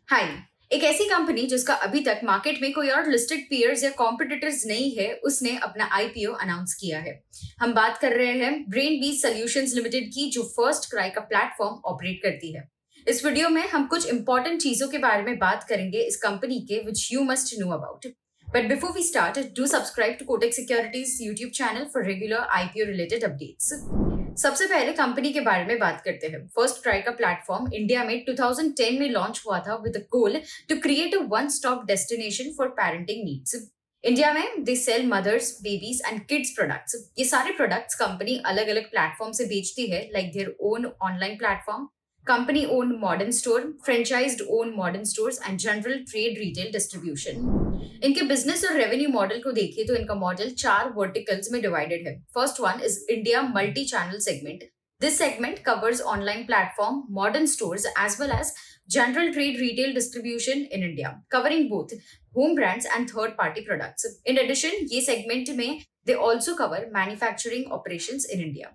हाय। एक ऐसी कंपनी जिसका अभी तक मार्केट में कोई और लिस्टेड पीयर्स या कॉम्पिटिटर्स नहीं है, उसने अपना आईपीओ अनाउंस किया है। हम बात कर रहे हैं ब्रेन बीज सॉल्यूशंस लिमिटेड की, जो फर्स्ट क्राई का प्लेटफॉर्म ऑपरेट करती है। इस वीडियो में हम कुछ इंपॉर्टेंट चीजों के बारे में बात करेंगे इस कंपनी के, which you must know about. But before we start, do subscribe to Kotak securities YouTube channel for regular IPO related updates. सबसे पहले कंपनी के बारे में बात करते हैं। फर्स्ट ट्राई का प्लेटफॉर्म इंडिया में 2010 में लॉन्च हुआ था with goal to create a one stop destination for parenting needs. India में they sell mothers, babies and kids products. ये सारे प्रोडक्ट्स कंपनी अलग अलग प्लेटफॉर्म से बेचती है, like their own online platform, company owned modern store, franchised owned modern stores and general trade retail distribution। इनके business और रेवेन्यू मॉडल को देखिए तो इनका मॉडल 4 वर्टिकल्स में डिवाइडेड है। First one is India multi channel segment. This segment covers online platform, modern stores as well as general trade retail distribution in India, covering both home brands and third party products. In addition, ये segment में they also cover manufacturing operations in India।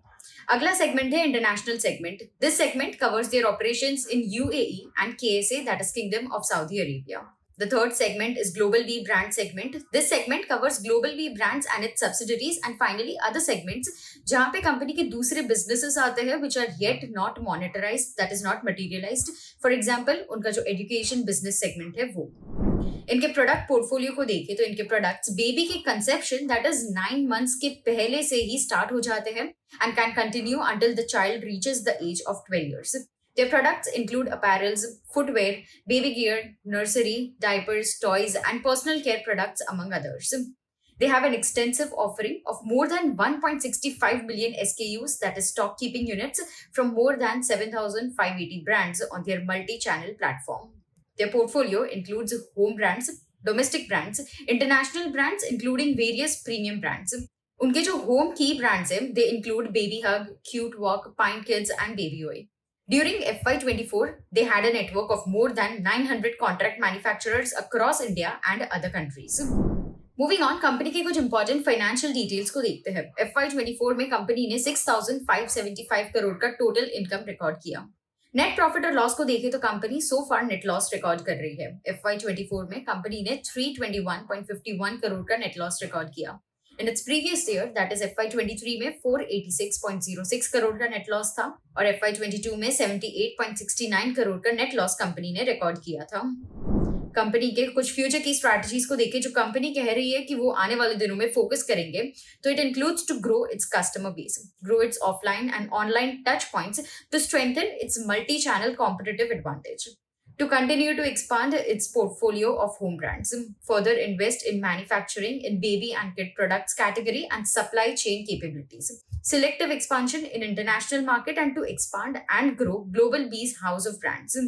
अगला segment है international segment. This segment covers their operations in UAE and KSA, that is Kingdom of Saudi Arabia. The third segment is Global B brand segment. This segment covers Global B brands and its subsidiaries, and finally other segments जहाँ पे company के दूसरे businesses आते हैं which are yet not monetized, that is not materialized. For example, उनका जो education business segment है वो। इनके प्रोडक्ट पोर्टफोलियो को देखें तो इनके प्रोडक्ट्स बेबी के कंसेप्शन, दैट इज 9 मंथ्स के पहले से ही स्टार्ट हो जाते हैं and can continue until the child reaches the age of 12 years। Their products include apparels, footwear, baby gear, nursery, diapers, toys, and personal care products, among others. They have an extensive offering of more than 1.65 million SKUs, that is stock keeping units, from more than 7,580 brands on their multi-channel platform. Their portfolio includes home brands, domestic brands, international brands, including various premium brands. उनके जो home key brands हैं, they include Baby Hug, Cute Walk, Pine Kids, and Baby Oi. During FY24, they had a network of more than 900 contract manufacturers across India and other countries. Moving on, company के कुछ important financial details को देखते हैं। FY24 में company ने 6,575 करोड़ का total income record किया। Net profit और लॉस को देखें तो कंपनी सो फार नेट लॉस रिकॉर्ड कर रही है। FY24 में कंपनी ने 321.51 करोड़ का नेट लॉस रिकॉर्ड किया। In its previous year, that is FY23 में 486.06 करोड़ का नेट लॉस था और FY22 में 78.69 करोड़ का नेट लॉस कंपनी ने रिकॉर्ड किया था। कंपनी के कुछ फ्यूचर की स्ट्रैटेजीज को देखें जो कंपनी कह रही है कि वो आने वाले दिनों में फोकस करेंगे, तो it includes to grow its customer base, grow its offline and online touch points to strengthen its multi channel competitive advantage, to continue to expand its portfolio of home brands, further invest in manufacturing in baby and kid products category and supply chain capabilities, selective expansion in international market, and to expand and grow Global Bees house of brands।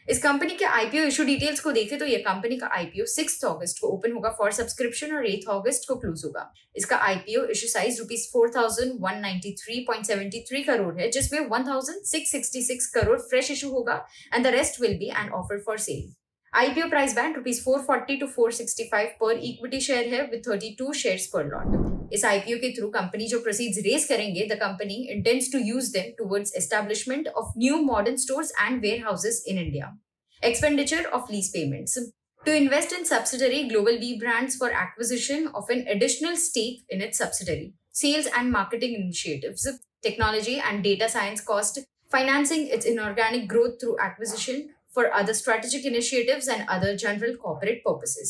इस company के IPO issue details को देखें तो ये company का IPO 6 अगस्त को open होगा for subscription और 8 अगस्त को क्लोज होगा। इसका आईपीओ इशू साइज ₹4,193.73 करोड़ है, जिसमें 1,666 करोड़ फ्रेश इशू होगा and the rest will be an offer for sale. IPO price band ₹440 to 465 per equity share है विद 32 शेयर्स पर लॉट। इस IPO के थ्रू कंपनी जो प्रोसीड्स रेज करेंगे, the company intends to use them towards establishment of new modern stores and warehouses in India, expenditure of lease payments, to invest in subsidiary Global B Brands for acquisition of an additional stake in its subsidiary, sales and marketing initiatives, technology and data science cost, financing its inorganic growth through acquisition for other strategic initiatives and other general corporate purposes।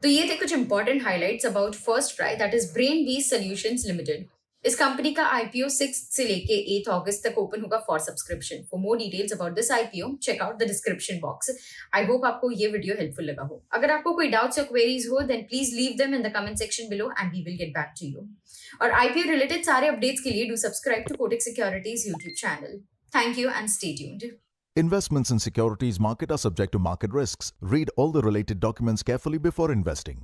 तो ये थे कुछ important highlights about FirstCry, that is Brainbees Solutions Limited. इस कंपनी का IPO 6 से लेके 8 अगस्त तक ओपन होगा for subscription. For more details about this IPO, check out the description box. I hope आपको ये वीडियो हेल्पफुल लगा हो। अगर आपको कोई डाउट्स या क्वेरीज हो, then please leave them in the comment section below and we will get back to you. और आईपीओ रिलेटेड सारे अपडेट्स के लिए do subscribe to Kotak securities YouTube channel. Thank you and stay tuned. Investments in securities market are subject to market risks. Read all the related documents carefully before investing.